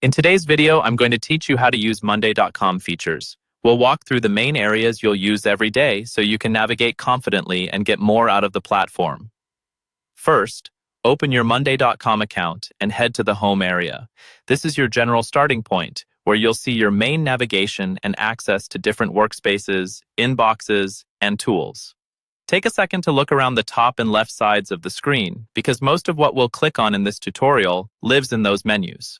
In today's video, I'm going to teach you how to use Monday.com features. We'll walk through the main areas you'll use every day so you can navigate confidently and get more out of the platform. First, open your Monday.com account and head to the home area. This is your general starting point, where you'll see your main navigation and access to different workspaces, inboxes, and tools. Take a second to look around the top and left sides of the screen, because most of what we'll click on in this tutorial lives in those menus.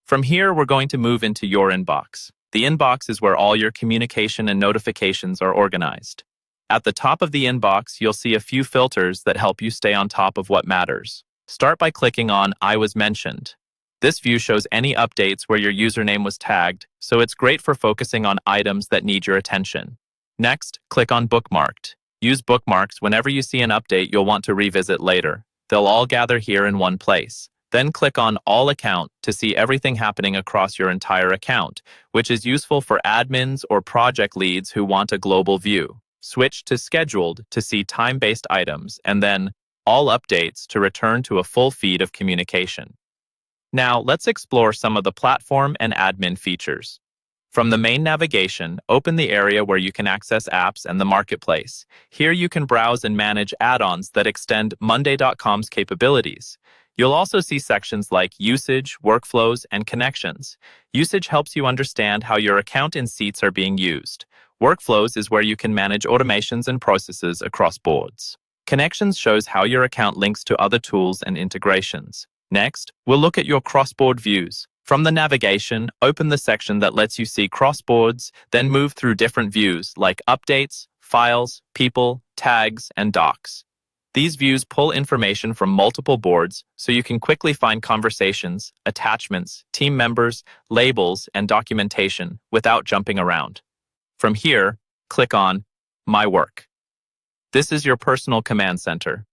From here, we're going to move into your inbox. The inbox is where all your communication and notifications are organized. At the top of the inbox, you'll see a few filters that help you stay on top of what matters. Start by clicking on I was mentioned. This view shows any updates where your username was tagged, so it's great for focusing on items that need your attention. Next, click on Bookmarked. Use bookmarks whenever you see an update you'll want to revisit later. They'll all gather here in one place. Then click on All Account to see everything happening across your entire account, which is useful for admins or project leads who want a global view. Switch to Scheduled to see time-based items, and then All Updates to return to a full feed of communication. Now, let's explore some of the platform and admin features. From the main navigation, open the area where you can access apps and the marketplace. Here you can browse and manage add-ons that extend Monday.com's capabilities. You'll also see sections like Usage, Workflows, and Connections. Usage helps you understand how your account and seats are being used. Workflows is where you can manage automations and processes across boards. Connections shows how your account links to other tools and integrations. Next, we'll look at your cross-board views. From the navigation, open the section that lets you see cross-boards, then move through different views like Updates, Files, People, Tags, and Docs. These views pull information from multiple boards so you can quickly find conversations, attachments, team members, labels, and documentation without jumping around. From here, click on My Work. This is your personal command center.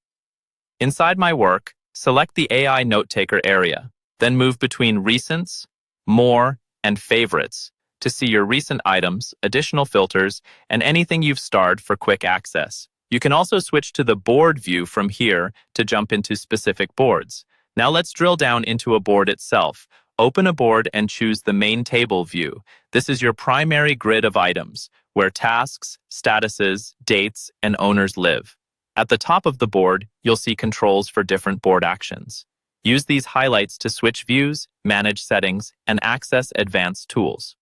Inside My Work, select the AI Note-Taker area. Then move between Recents, More, and Favorites to see your recent items, additional filters, and anything you've starred for quick access. You can also switch to the board view from here to jump into specific boards. Now let's drill down into a board itself. Open a board and choose the Main Table view. This is your primary grid of items, where tasks, statuses, dates, and owners live. At the top of the board, you'll see controls for different board actions. Use these highlights to switch views, manage settings, and access advanced tools.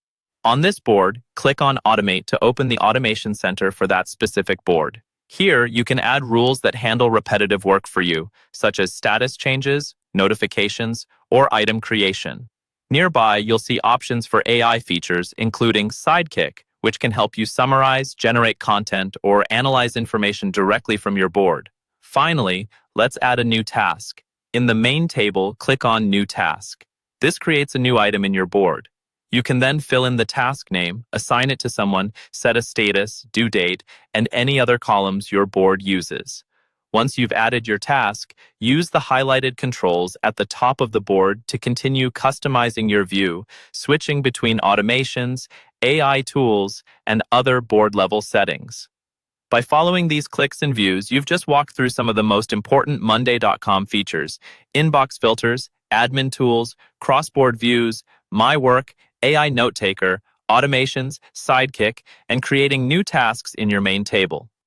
On this board, click on Automate to open the Automation Center for that specific board. Here, you can add rules that handle repetitive work for you, such as status changes, notifications, or item creation. Nearby, you'll see options for AI features, including Sidekick, which can help you summarize, generate content, or analyze information directly from your board. Finally, let's add a new task. In the main table, click on New Task. This creates a new item in your board. You can then fill in the task name, assign it to someone, set a status, due date, and any other columns your board uses. Once you've added your task, use the highlighted controls at the top of the board to continue customizing your view, switching between automations, AI tools, and other board-level settings. By following these clicks and views, you've just walked through some of the most important Monday.com features: inbox filters, admin tools, cross-board views, My Work, AI Note-Taker, automations, Sidekick, and creating new tasks in your main table.